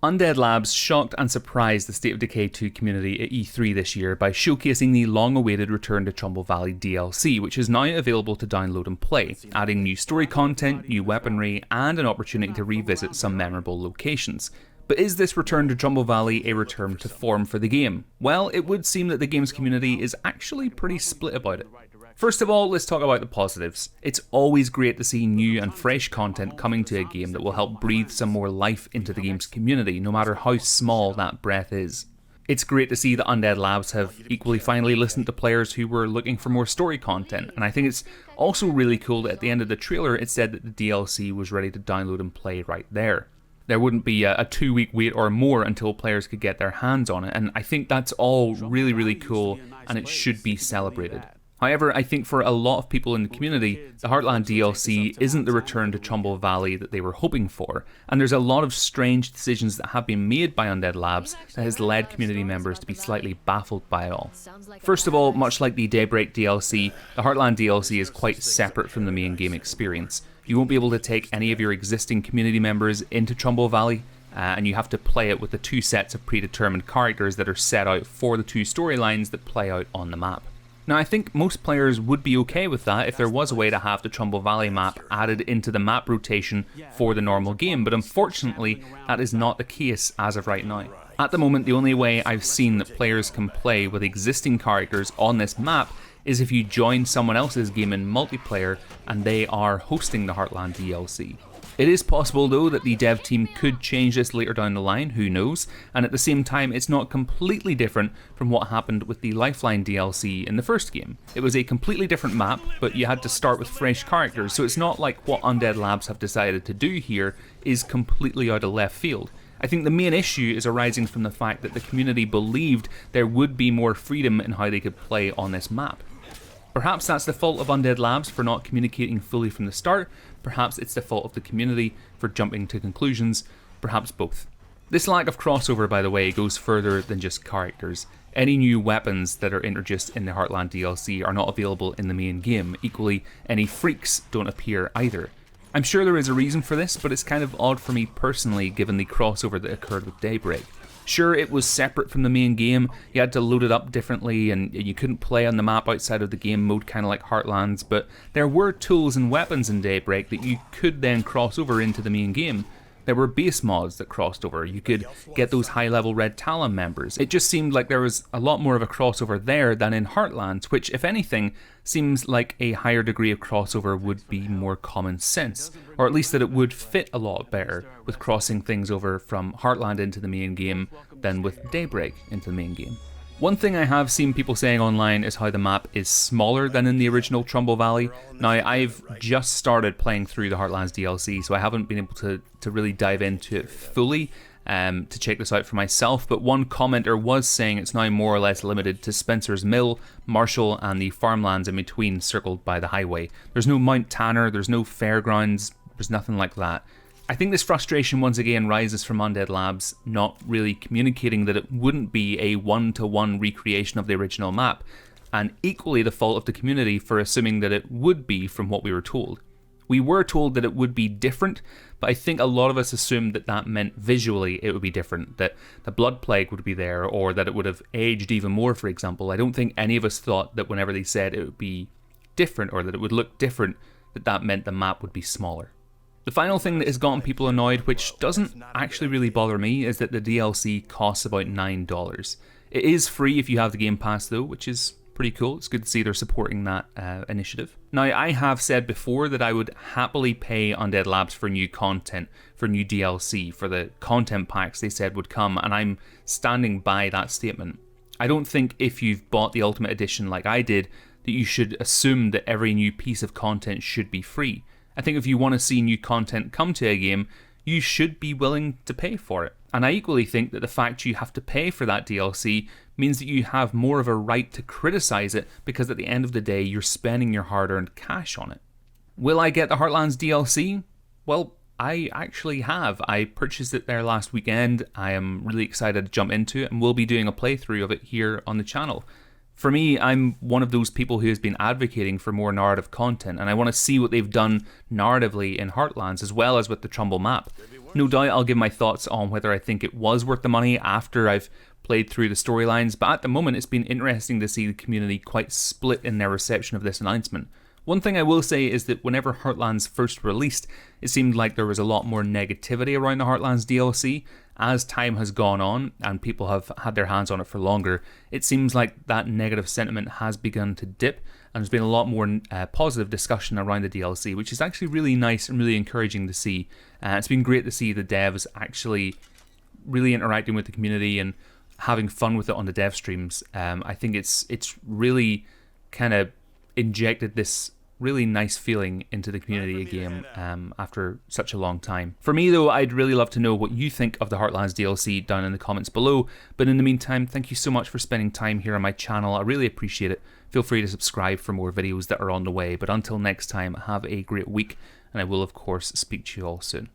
Undead Labs shocked and surprised the State of Decay 2 community at E3 this year by showcasing the long-awaited Return to Trumbull Valley DLC, which is now available to download and play, adding new story content, new weaponry, and an opportunity to revisit some memorable locations. But is this Return to Trumbull Valley a return to form for the game? Well, it would seem that the game's community is actually pretty split about it. First of all, let's talk about the positives. It's always great to see new and fresh content coming to a game that will help breathe some more life into the game's community, no matter how small that breath is. It's great to see that Undead Labs have equally finally listened to players who were looking for more story content, and I think it's also really cool that at the end of the trailer it said that the DLC was ready to download and play right there. There wouldn't be a 2-week wait or more until players could get their hands on it, and I think that's all really, really cool, and it should be celebrated. However, I think for a lot of people in the community, the Heartland DLC isn't the return to Trumbull Valley that they were hoping for, and there's a lot of strange decisions that have been made by Undead Labs that has led community members to be slightly baffled by it all. First of all, much like the Daybreak DLC, the Heartland DLC is quite separate from the main game experience. You won't be able to take any of your existing community members into Trumbull Valley, and you have to play it with the 2 sets of predetermined characters that are set out for the 2 storylines that play out on the map. Now, I think most players would be okay with that if there was a way to have the Trumbull Valley map added into the map rotation for the normal game, but unfortunately, that is not the case as of right now. At the moment, the only way I've seen that players can play with existing characters on this map is if you join someone else's game in multiplayer and they are hosting the Heartland DLC. It is possible though that the dev team could change this later down the line, who knows, and at the same time it's not completely different from what happened with the Lifeline DLC in the first game. It was a completely different map, but you had to start with fresh characters, so it's not like what Undead Labs have decided to do here is completely out of left field. I think the main issue is arising from the fact that the community believed there would be more freedom in how they could play on this map. Perhaps that's the fault of Undead Labs for not communicating fully from the start, perhaps it's the fault of the community for jumping to conclusions, perhaps both. This lack of crossover, by the way, goes further than just characters. Any new weapons that are introduced in the Heartland DLC are not available in the main game. Equally, any freaks don't appear either. I'm sure there is a reason for this, but it's kind of odd for me personally given the crossover that occurred with Daybreak. Sure, it was separate from the main game, you had to load it up differently and you couldn't play on the map outside of the game mode, kind of like Heartlands, but there were tools and weapons in Daybreak that you could then cross over into the main game. There were base mods that crossed over, you could get those high-level Red Talon members. It just seemed like there was a lot more of a crossover there than in Heartlands, which, if anything, seems like a higher degree of crossover would be more common sense, or at least that it would fit a lot better with crossing things over from Heartland into the main game than with Daybreak into the main game. One thing I have seen people saying online is how the map is smaller than in the original Trumbull Valley. Now, I've just started playing through the Heartlands DLC, so I haven't been able to really dive into it fully to check this out for myself, but one commenter was saying it's now more or less limited to Spencer's Mill, Marshall, and the farmlands in between circled by the highway. There's no Mount Tanner, there's no fairgrounds, there's nothing like that. I think this frustration once again rises from Undead Labs not really communicating that it wouldn't be a one-to-one recreation of the original map, and equally the fault of the community for assuming that it would be from what we were told. We were told that it would be different, but I think a lot of us assumed that that meant visually it would be different, that the Blood Plague would be there, or that it would have aged even more, for example. I don't think any of us thought that whenever they said it would be different, or that it would look different, that meant the map would be smaller. The final thing that has gotten people annoyed, which doesn't actually really bother me, is that the DLC costs about $9. It is free if you have the Game Pass though, which is pretty cool. It's good to see they're supporting that initiative. Now, I have said before that I would happily pay Undead Labs for new content, for new DLC, for the content packs they said would come, and I'm standing by that statement. I don't think if you've bought the Ultimate Edition like I did, that you should assume that every new piece of content should be free. I think if you want to see new content come to a game, you should be willing to pay for it. And I equally think that the fact you have to pay for that DLC means that you have more of a right to criticize it, because at the end of the day, you're spending your hard-earned cash on it. Will I get the Heartlands DLC? Well, I actually have. I purchased it there last weekend. I am really excited to jump into it, and we'll be doing a playthrough of it here on the channel. For me, I'm one of those people who has been advocating for more narrative content, and I want to see what they've done narratively in Heartlands, as well as with the Trumbull map. No doubt I'll give my thoughts on whether I think it was worth the money after I've played through the storylines, but at the moment it's been interesting to see the community quite split in their reception of this announcement. One thing I will say is that whenever Heartlands first released, it seemed like there was a lot more negativity around the Heartlands DLC. As time has gone on and people have had their hands on it for longer, it seems like that negative sentiment has begun to dip, and there's been a lot more positive discussion around the DLC, which is actually really nice and really encouraging to see. It's been great to see the devs actually really interacting with the community and having fun with it on the dev streams. I think it's really kind of injected this really nice feeling into the community again after such a long time. For me though, I'd really love to know what you think of the Heartlands DLC down in the comments below, but in the meantime, thank you so much for spending time here on my channel. I really appreciate it. Feel free to subscribe for more videos that are on the way, but until next time, have a great week, and I will of course speak to you all soon.